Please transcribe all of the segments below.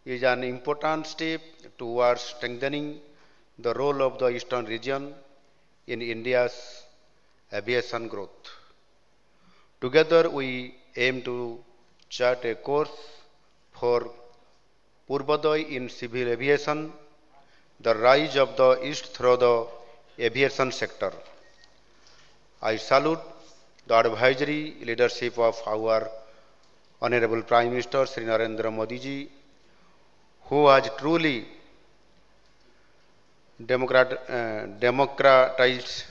is an important step towards strengthening the role of the eastern region in India's aviation growth. Together, we aim to chart a course for Purvodaya in civil aviation, the rise of the East through the aviation sector. I salute the advisory leadership of our Honorable Prime Minister Sri Narendra Modi ji, who has truly democratized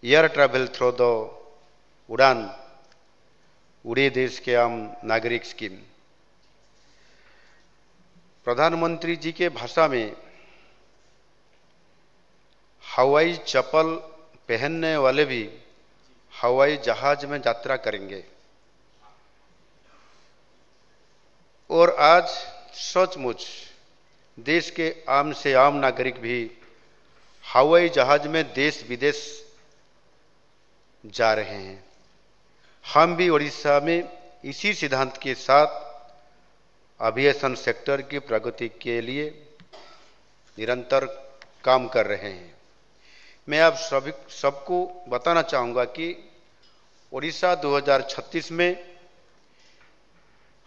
air travel through the उड़ान उड़े देश के आम नागरिक scheme. प्रधानमंत्री जी के भाषा में हवाई चप्पल पहनने वाले भी हवाई जहाज में यात्रा करेंगे और आज सचमुच देश के आम से आम नागरिक भी हवाई जहाज में देश विदेश जा रहे हैं। हम भी उड़ीसा में इसी सिद्धांत के साथ एविएशन सेक्टर की प्रगति के लिए निरंतर काम कर रहे हैं। मैं आप सबको बताना चाहूँगा कि उड़ीसा 2036 में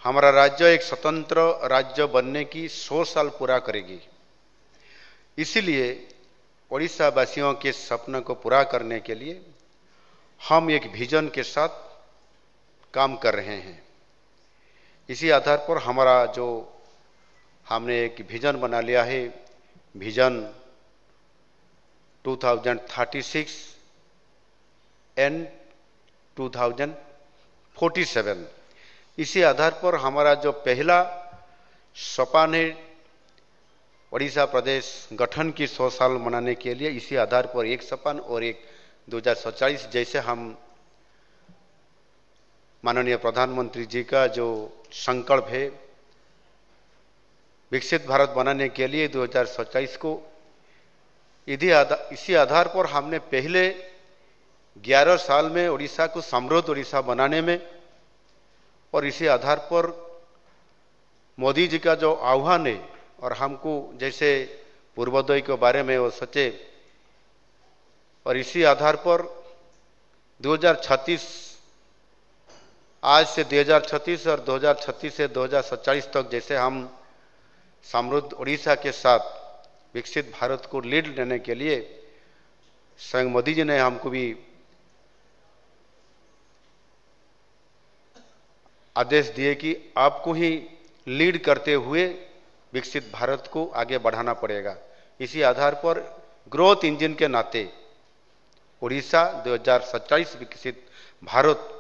हमारा राज्य एक स्वतंत्र राज्य बनने की 100 साल पूरा करेगी। इसीलिए उड़ीसा वासियों के सपने को पूरा करने के लिए हम एक विजन के साथ काम कर रहे हैं। इसी आधार पर हमारा जो हमने एक विजन बना लिया है, विजन 2036 एंड 2047, इसी आधार पर हमारा जो पहला सोपान है उड़ीसा प्रदेश गठन की 100 साल मनाने के लिए, इसी आधार पर एक सोपान और एक 2047 जैसे हम माननीय प्रधानमंत्री जी का जो संकल्प है विकसित भारत बनाने के लिए 2047 को, इसी आधार पर हमने पहले 11 साल में उड़ीसा को समृद्ध उड़ीसा बनाने में और इसी आधार पर मोदी जी का जो आह्वान है और हमको जैसे पूर्वोदय के बारे में वो सोचे और इसी आधार पर 2036 आज से 2036 और 2036 से 2047 तक जैसे हम समृद्ध उड़ीसा के साथ विकसित भारत को लीड लेने के लिए स्वयं मोदी जी ने हमको भी आदेश दिए कि आपको ही लीड करते हुए विकसित भारत को आगे बढ़ाना पड़ेगा। इसी आधार पर ग्रोथ इंजन के नाते उड़ीसा 2047 विकसित भारत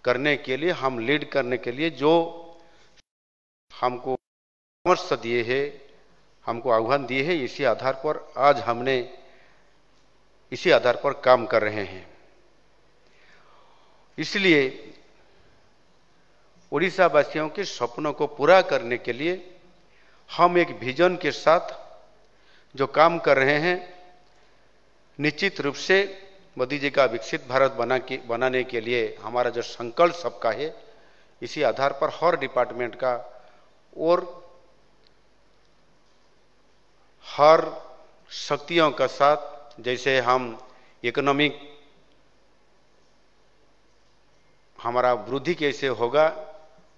करने के लिए हम लीड करने के लिए जो हमको परामर्श दिए हैं, हमको आह्वान दिए हैं, इसी आधार पर आज हमने इसी आधार पर काम कर रहे हैं। इसलिए उड़ीसा वासियों के सपनों को पूरा करने के लिए हम एक विजन के साथ जो काम कर रहे हैं, निश्चित रूप से मोदी जी का विकसित भारत बनाने के लिए हमारा जो संकल्प सबका है, इसी आधार पर हर डिपार्टमेंट का और हर शक्तियों का साथ जैसे हम इकोनॉमिक हमारा वृद्धि कैसे होगा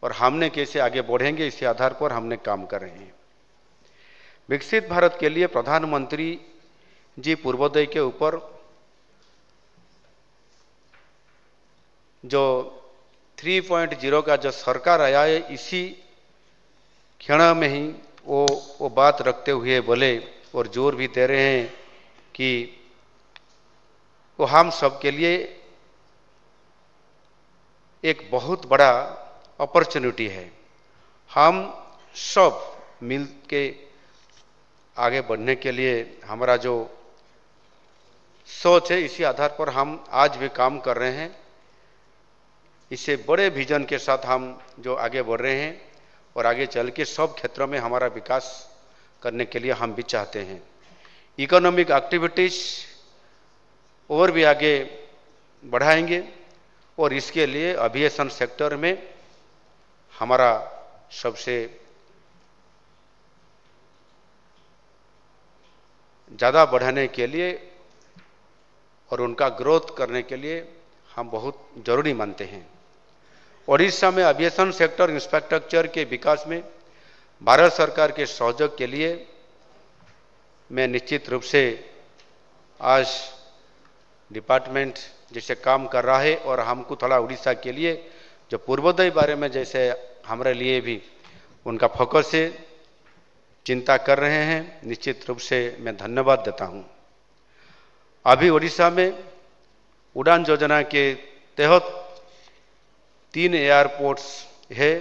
और हमने कैसे आगे बढ़ेंगे, इसी आधार पर हमने काम कर रहे हैं। विकसित भारत के लिए प्रधानमंत्री जी पूर्वोदय के ऊपर जो 3.0 का जो सरकार आया है, इसी क्षण में ही वो बात रखते हुए बोले और जोर भी दे रहे हैं कि वो हम सब के लिए एक बहुत बड़ा अपॉर्चुनिटी है। हम सब मिल के आगे बढ़ने के लिए हमारा जो सोच है, इसी आधार पर हम आज भी काम कर रहे हैं। इससे बड़े विजन के साथ हम जो आगे बढ़ रहे हैं और आगे चल के सब क्षेत्रों में हमारा विकास करने के लिए हम भी चाहते हैं। इकोनॉमिक एक्टिविटीज और भी आगे बढ़ाएंगे और इसके लिए एविएशन सेक्टर में हमारा सबसे ज़्यादा बढ़ाने के लिए और उनका ग्रोथ करने के लिए हम बहुत जरूरी मानते हैं। ओडिशा में एविएशन सेक्टर इंफ्रास्ट्रक्चर के विकास में भारत सरकार के सहयोग के लिए मैं निश्चित रूप से आज डिपार्टमेंट जैसे काम कर रहा है और हमको थोड़ा उड़ीसा के लिए जो पूर्वोदय बारे में जैसे हमारे लिए भी उनका फोकस से चिंता कर रहे हैं, निश्चित रूप से मैं धन्यवाद देता हूं। अभी उड़ीसा में उड़ान योजना के तहत 3 एयरपोर्ट्स है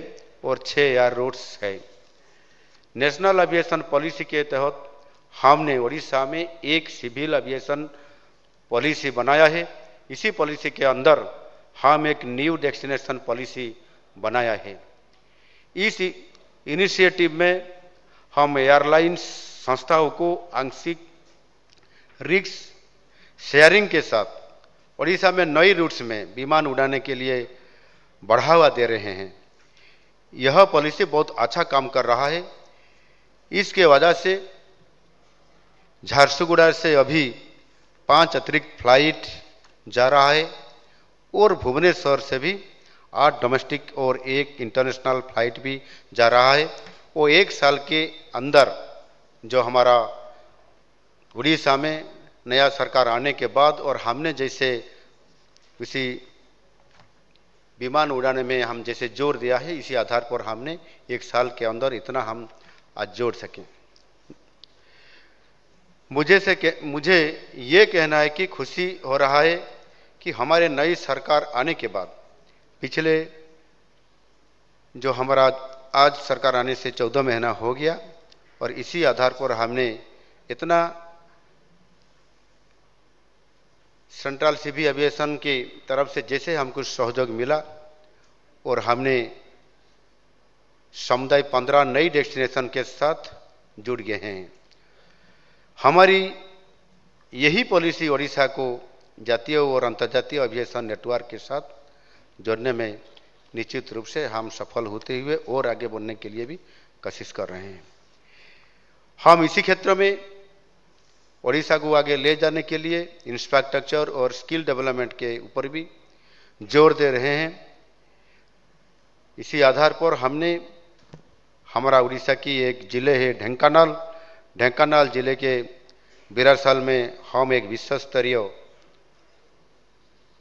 और 6 एयर रोड्स है। नेशनल एविएशन पॉलिसी के तहत हमने उड़ीसा में एक सिविल एविएशन पॉलिसी बनाया है। इसी पॉलिसी के अंदर हम एक न्यू डेस्टिनेशन पॉलिसी बनाया है। इस इनिशिएटिव में हम एयरलाइंस संस्थाओं को आंशिक रिस्क शेयरिंग के साथ उड़ीसा में नई रूट्स में विमान उड़ाने के लिए बढ़ावा दे रहे हैं। यह पॉलिसी बहुत अच्छा काम कर रहा है। इसके वजह से झारसुगुड़ा से अभी 5 अतिरिक्त फ्लाइट जा रहा है और भुवनेश्वर से भी 8 डोमेस्टिक और 1 इंटरनेशनल फ्लाइट भी जा रहा है। वो 1 साल के अंदर जो हमारा उड़ीसा में नया सरकार आने के बाद और हमने जैसे किसी विमान उड़ाने में हम जैसे जोर दिया है, इसी आधार पर हमने 1 साल के अंदर इतना हम आज जोड़ सकें। मुझे ये कहना है कि खुशी हो रहा है कि हमारे नई सरकार आने के बाद पिछले जो हमारा आज सरकार आने से 14 महीना हो गया और इसी आधार पर हमने इतना सेंट्रल सिविल एविएशन की तरफ से जैसे हमको सहयोग मिला और हमने समुदाय 15 नई डेस्टिनेशन के साथ जुड़ गए हैं। हमारी यही पॉलिसी ओडिशा को जातीय और अंतर्जातीय एविएशन नेटवर्क के साथ जोड़ने में निश्चित रूप से हम सफल होते हुए और आगे बढ़ने के लिए भी कोशिश कर रहे हैं। हम इसी क्षेत्र में ओडिशा को आगे ले जाने के लिए इंफ्रास्ट्रक्चर और स्किल डेवलपमेंट के ऊपर भी जोर दे रहे हैं। इसी आधार पर हमने हमारा उड़ीसा की एक जिले है ढेंकानाल जिले के बिरासाल में हम एक विश्व स्तरीय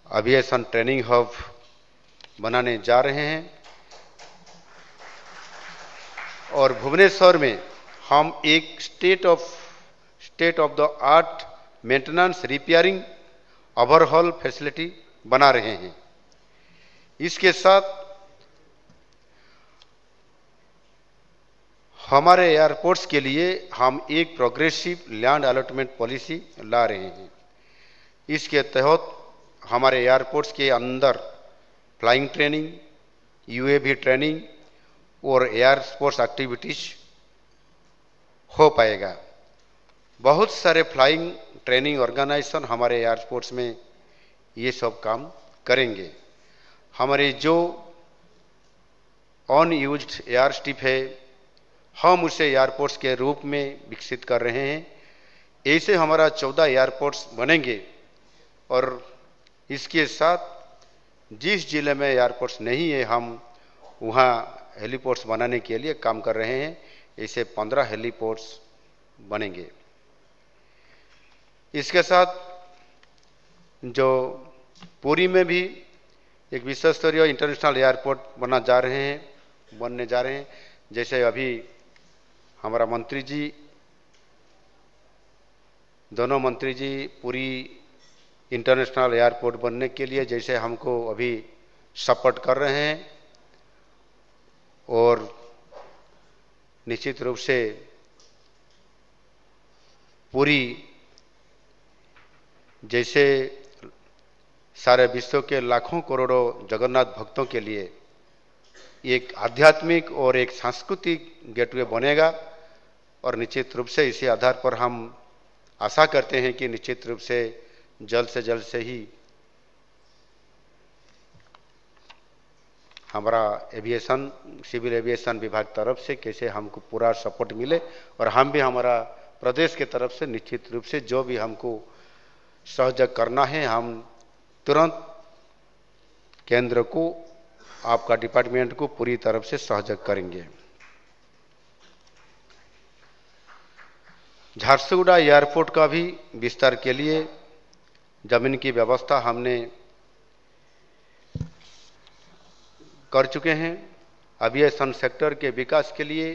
एविएशन ट्रेनिंग हब बनाने जा रहे हैं और भुवनेश्वर में हम एक state of the art maintenance repairing overhaul facility बना रहे हैं। इसके साथ हमारे एयरपोर्ट्स के लिए हम एक प्रोग्रेसिव लैंड अलॉटमेंट पॉलिसी ला रहे हैं। इसके तहत हमारे एयरपोर्ट्स के अंदर फ्लाइंग ट्रेनिंग, यूएवी ट्रेनिंग और एयर स्पोर्ट्स एक्टिविटीज हो पाएगा। बहुत सारे फ्लाइंग ट्रेनिंग ऑर्गेनाइजेशन हमारे एयरपोर्ट्स में ये सब काम करेंगे। हमारे जो अनयूज्ड एयर स्ट्रिप है हम उसे एयरपोर्ट्स के रूप में विकसित कर रहे हैं। ऐसे हमारा 14 एयरपोर्ट्स बनेंगे और इसके साथ जिस जिले में एयरपोर्ट्स नहीं है हम वहाँ हेलीपोर्ट्स बनाने के लिए काम कर रहे हैं। ऐसे 15 हेलीपोर्ट्स बनेंगे। इसके साथ जो पुरी में भी एक विश्व स्तरीय इंटरनेशनल एयरपोर्ट बनने जा रहे हैं। जैसे अभी हमारा दोनों मंत्री जी पूरी इंटरनेशनल एयरपोर्ट बनने के लिए जैसे हमको अभी सपोर्ट कर रहे हैं और निश्चित रूप से पूरी जैसे सारे विश्व के लाखों करोड़ों जगन्नाथ भक्तों के लिए एक आध्यात्मिक और एक सांस्कृतिक गेटवे बनेगा और निश्चित रूप से इसी आधार पर हम आशा करते हैं कि निश्चित रूप से जल्द से ही हमारा सिविल एविएशन विभाग तरफ से कैसे हमको पूरा सपोर्ट मिले और हम भी हमारा प्रदेश के तरफ से निश्चित रूप से जो भी हमको सहयोग करना है, हम तुरंत केंद्र को, आपका डिपार्टमेंट को पूरी तरफ से सहयोग करेंगे। झारसुगुड़ा एयरपोर्ट का भी विस्तार के लिए जमीन की व्यवस्था हमने कर चुके हैं। एविएशन सेक्टर के विकास के लिए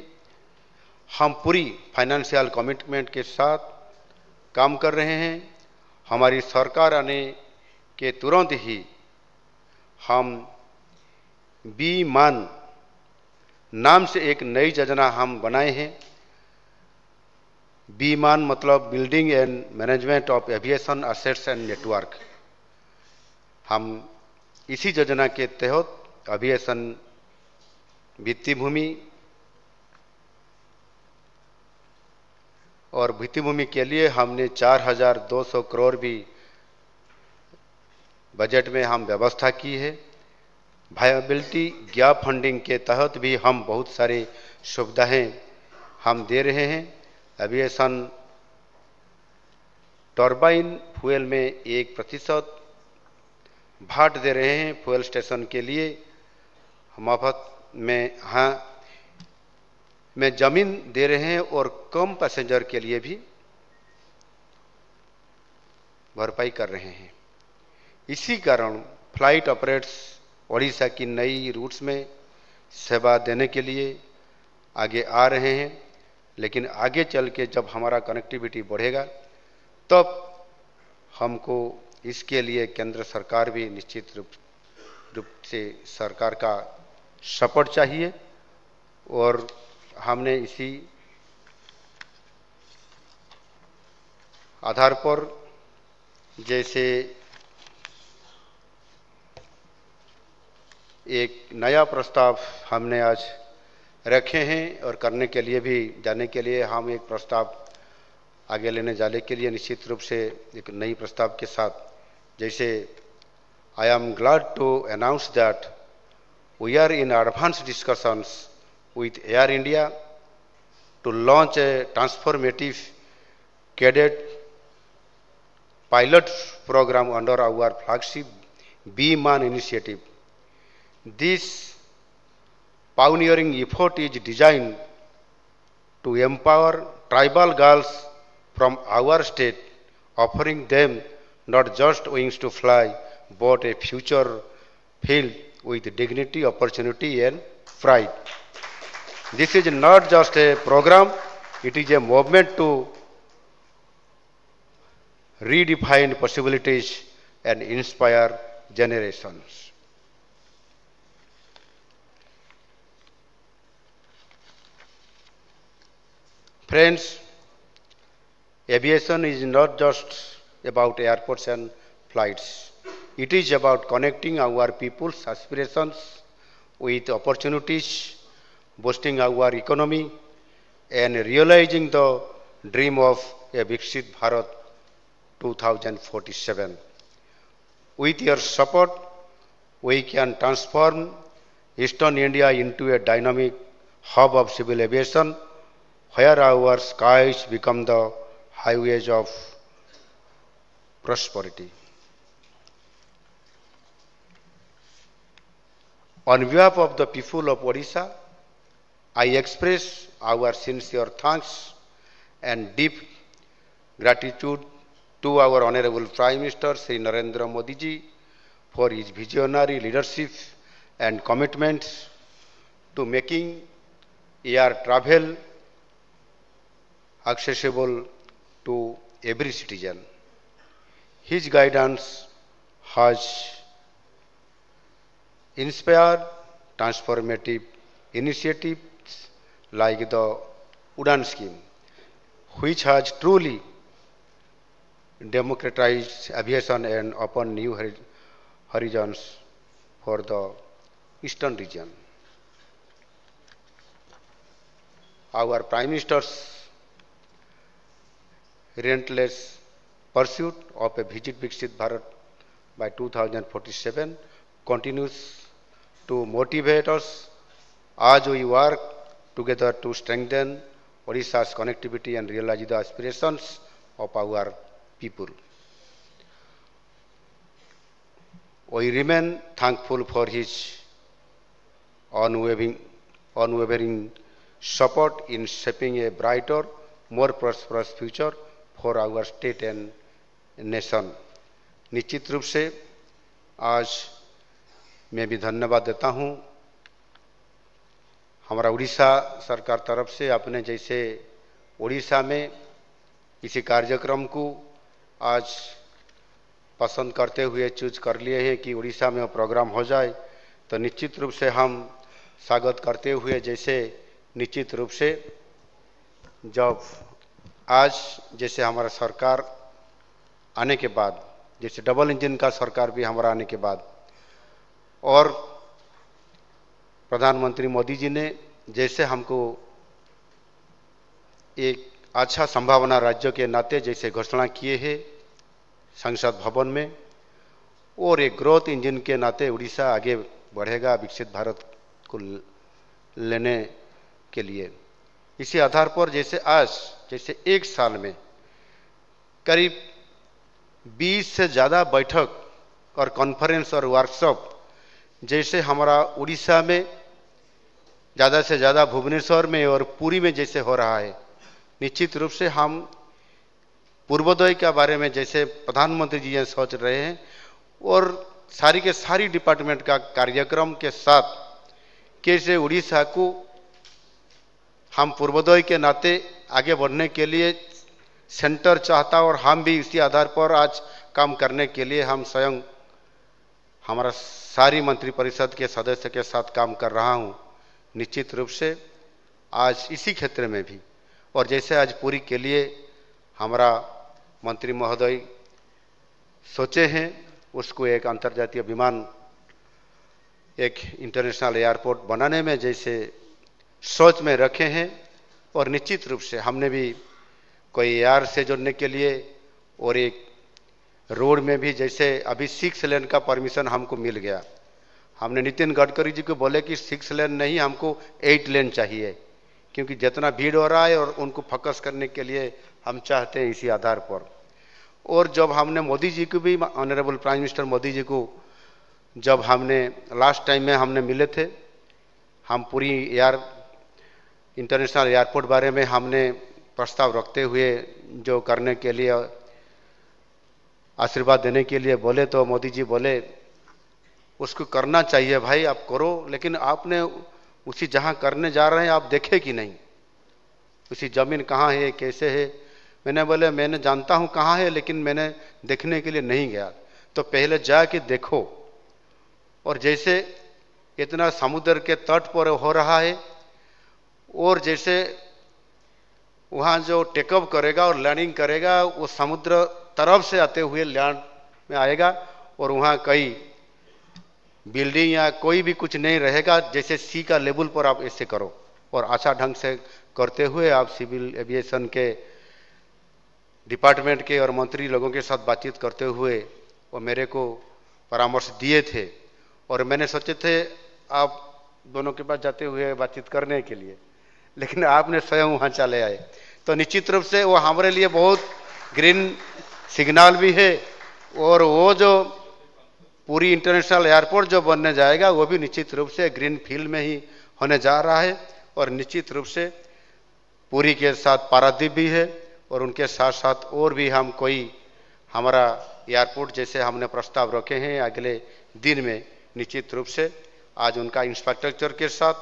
हम पूरी फाइनेंशियल कमिटमेंट के साथ काम कर रहे हैं। हमारी सरकार आने के तुरंत ही हम विमान नाम से एक नई योजना हम बनाए हैं। विमान मतलब building and management of aviation assets and network. हम इसी योजना के तहत एविएशन भित्ति भूमि और भित्ति भूमि के लिए हमने 4,200 करोड़ भी बजट में हम व्यवस्था की है। वायबिलिटी गैप फंडिंग के तहत भी हम बहुत सारी सुविधाएं हम दे रहे हैं। एविएशन टर्बाइन फ्यूल में 1% भाट दे रहे हैं फ्यूल स्टेशन के लिए मुफ्त में, में जमीन दे रहे हैं और कम पैसेंजर के लिए भी भरपाई कर रहे हैं। इसी कारण फ्लाइट ऑपरेटर्स ओडिशा की नई रूट्स में सेवा देने के लिए आगे आ रहे हैं। लेकिन आगे चल के जब हमारा कनेक्टिविटी बढ़ेगा तब हमको इसके लिए केंद्र सरकार भी निश्चित रूप से सरकार का सपोर्ट चाहिए। और हमने इसी आधार पर जैसे एक नया प्रस्ताव हमने आज रखे हैं और करने के लिए भी जाने के लिए हम एक प्रस्ताव आगे लेने जाने के लिए निश्चित रूप से एक नई प्रस्ताव के साथ, जैसे I am glad to announce that we are in advance discussions with Air India to launch a transformative cadet pilot program under our flagship BMAN initiative. This pioneering effort is designed to empower tribal girls from our state, offering them not just wings to fly, but a future filled with dignity, opportunity and pride. This is not just a program, it is a movement to redefine possibilities and inspire generations. Friends, aviation is not just about airports and flights. It is about connecting our people's aspirations with opportunities, boosting our economy, and realizing the dream of a Viksit Bharat 2047. With your support, we can transform Eastern India into a dynamic hub of civil aviation, where our skies become the highways of prosperity. On behalf of the people of Odisha, I express our sincere thanks and deep gratitude to our Honorable Prime Minister Sri Narendra Modi ji for his visionary leadership and commitment to making air travel accessible to every citizen. His guidance has inspired transformative initiatives like the Udan scheme, which has truly democratized aviation and opened new horizons for the eastern region. Our Prime Minister's relentless pursuit of a Visit Viksit Bharat by 2047 continues to motivate us as we work together to strengthen Odisha's connectivity and realize the aspirations of our people. We remain thankful for his unwavering support in shaping a brighter, more prosperous future for our state and nation. निश्चित रूप से आज मैं भी धन्यवाद देता हूं हमारा उड़ीसा सरकार तरफ से अपने जैसे उड़ीसा में इसी कार्यक्रम को आज पसंद करते हुए चूज कर लिए हैं कि उड़ीसा में वो प्रोग्राम हो जाए, तो निश्चित रूप से हम स्वागत करते हुए जैसे निश्चित रूप से जब आज जैसे हमारा सरकार आने के बाद, जैसे डबल इंजन का सरकार भी हमारा आने के बाद और प्रधानमंत्री मोदी जी ने जैसे हमको एक अच्छा संभावना राज्य के नाते जैसे घोषणा किए हैं संसद भवन में, और एक ग्रोथ इंजन के नाते उड़ीसा आगे बढ़ेगा विकसित भारत को लेने के लिए। इसी आधार पर जैसे आज जैसे एक साल में करीब 20 से ज़्यादा बैठक और कॉन्फ्रेंस और वर्कशॉप जैसे हमारा उड़ीसा में ज़्यादा से ज़्यादा भुवनेश्वर में और पुरी में जैसे हो रहा है, निश्चित रूप से हम पूर्वोदय के बारे में जैसे प्रधानमंत्री जी सोच रहे हैं और सारी के सारी डिपार्टमेंट का कार्यक्रम के साथ कैसे उड़ीसा को हम पूर्वोदय के नाते आगे बढ़ने के लिए सेंटर चाहता और हम भी इसी आधार पर आज काम करने के लिए हम स्वयं हमारा सारी मंत्रिपरिषद के सदस्य के साथ काम कर रहा हूं। निश्चित रूप से आज इसी क्षेत्र में भी और जैसे आज पूरी के लिए हमारा मंत्री महोदय सोचे हैं उसको एक अंतर्राष्ट्रीय विमान एक इंटरनेशनल एयरपोर्ट बनाने में जैसे सोच में रखे हैं, और निश्चित रूप से हमने भी कोई एयर से जोड़ने के लिए और एक रोड में भी जैसे अभी 6 लेन का परमिशन हमको मिल गया। हमने नितिन गडकरी जी को बोले कि 6 लेन नहीं, हमको 8 लेन चाहिए, क्योंकि जितना भीड़ हो रहा है और उनको फोकस करने के लिए हम चाहते हैं इसी आधार पर। और जब हमने मोदी जी को भी, honourable prime minister Modi ji को जब हमने लास्ट टाइम में हमने मिले थे, हम पूरी इंटरनेशनल एयरपोर्ट बारे में हमने प्रस्ताव रखते हुए जो करने के लिए आशीर्वाद देने के लिए बोले, तो मोदी जी बोले उसको करना चाहिए भाई, आप करो, लेकिन आपने उसी जहां करने जा रहे हैं आप देखे कि नहीं, उसी जमीन कहाँ है कैसे है। मैंने बोले मैंने जानता हूं कहाँ है, लेकिन मैंने देखने के लिए नहीं गया, तो पहले जाके देखो। और जैसे इतना समुद्र के तट पर हो रहा है और जैसे वहाँ जो टेकअप करेगा और लैंडिंग करेगा वो समुद्र तरफ से आते हुए लैंड में आएगा और वहाँ कई बिल्डिंग या कोई भी कुछ नहीं रहेगा, जैसे सी का लेवल पर आप ऐसे करो। और अच्छा ढंग से करते हुए आप सिविल एविएशन के डिपार्टमेंट के और मंत्री लोगों के साथ बातचीत करते हुए वो मेरे को परामर्श दिए थे, और मैंने सोचे थे आप दोनों के पास जाते हुए बातचीत करने के लिए, लेकिन आपने स्वयं वहाँ चले आए, तो निश्चित रूप से वो हमारे लिए बहुत ग्रीन सिग्नल भी है। और वो जो पूरी इंटरनेशनल एयरपोर्ट जो बनने जाएगा वो भी निश्चित रूप से ग्रीन फील्ड में ही होने जा रहा है, और निश्चित रूप से पूरी के साथ पारादीप भी है, और उनके साथ साथ और भी हम कोई हमारा एयरपोर्ट जैसे हमने प्रस्ताव रखे हैं अगले दिन में, निश्चित रूप से आज उनका इंफ्रास्ट्रक्चर के साथ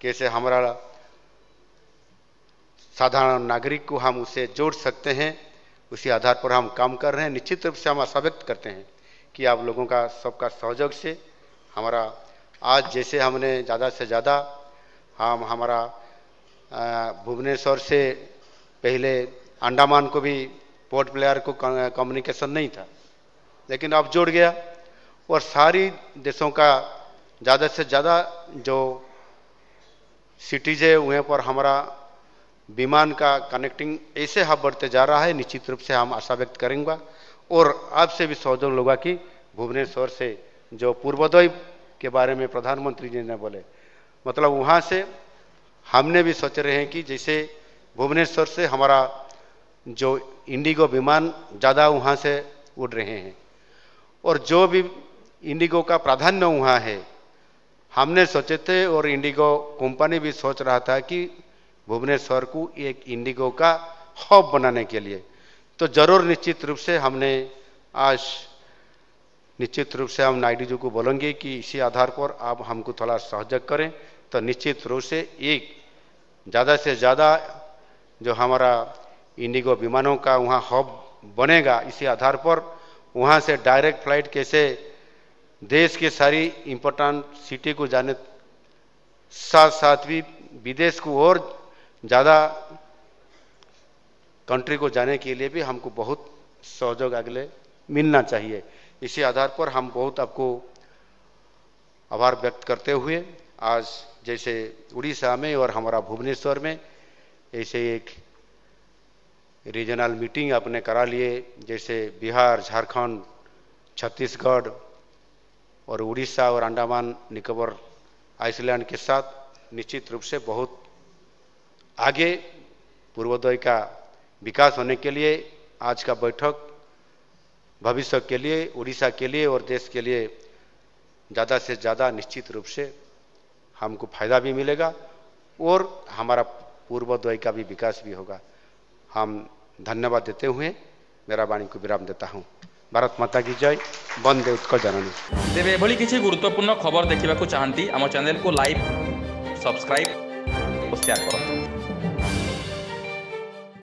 कैसे हमारा साधारण नागरिक को हम उसे जोड़ सकते हैं, उसी आधार पर हम काम कर रहे हैं। निश्चित रूप से हम आशा व्यक्त करते हैं कि आप लोगों का सबका सहयोग से हमारा आज जैसे हमने ज़्यादा से ज़्यादा हम हमारा भुवनेश्वर से पहले अंडमान को भी पोर्ट ब्लेयर को कम्युनिकेशन नहीं था, लेकिन अब जुड़ गया, और सारी देशों का ज़्यादा से ज़्यादा जो सिटीज़ है वहाँ पर हमारा विमान का कनेक्टिंग ऐसे हब बढ़ते जा रहा है। निश्चित रूप से हम आशा व्यक्त करेंगे और आपसे भी सहयोग होगा कि भुवनेश्वर से जो पूर्वोदय के बारे में प्रधानमंत्री जी ने बोले, मतलब वहाँ से हमने भी सोच रहे हैं कि जैसे भुवनेश्वर से हमारा जो इंडिगो विमान ज़्यादा वहाँ से उड़ रहे हैं, और जो भी इंडिगो का प्राधान्य वहाँ है, हमने सोचे थे और इंडिगो कंपनी भी सोच रहा था कि भुवनेश्वर को एक इंडिगो का हब बनाने के लिए, तो जरूर निश्चित रूप से हमने आज निश्चित रूप से हम नायडू जी को बोलेंगे कि इसी आधार पर आप हमको थोड़ा सहयोग करें, तो निश्चित रूप से एक ज़्यादा से ज़्यादा जो हमारा इंडिगो विमानों का वहाँ हब बनेगा, इसी आधार पर वहाँ से डायरेक्ट फ्लाइट कैसे देश के सारी इम्पोर्टेंट सिटी को जाने, साथ साथ भी विदेश को और ज़्यादा कंट्री को जाने के लिए भी हमको बहुत सहयोग अगले मिलना चाहिए। इसी आधार पर हम बहुत आपको आभार व्यक्त करते हुए आज जैसे उड़ीसा में और हमारा भुवनेश्वर में ऐसे एक रीजनल मीटिंग आपने करा लिए, जैसे बिहार, झारखंड, छत्तीसगढ़ और उड़ीसा और अंडमान निकोबार आइसलैंड के साथ निश्चित रूप से बहुत आगे पूर्वोदय का विकास होने के लिए आज का बैठक भविष्य के लिए, उड़ीसा के लिए और देश के लिए ज़्यादा से ज़्यादा निश्चित रूप से हमको फायदा भी मिलेगा और हमारा पूर्वोदय का भी विकास भी होगा। हम धन्यवाद देते हुए मेरा वाणी को विराम देता हूँ। भारत माता की जय, वंदे उत्कल जननी। तेरे एभली किसी गुरुत्वपूर्ण खबर देखा चाहती आम चैनल को लाइक, सब्सक्राइब और शेयर करूँ।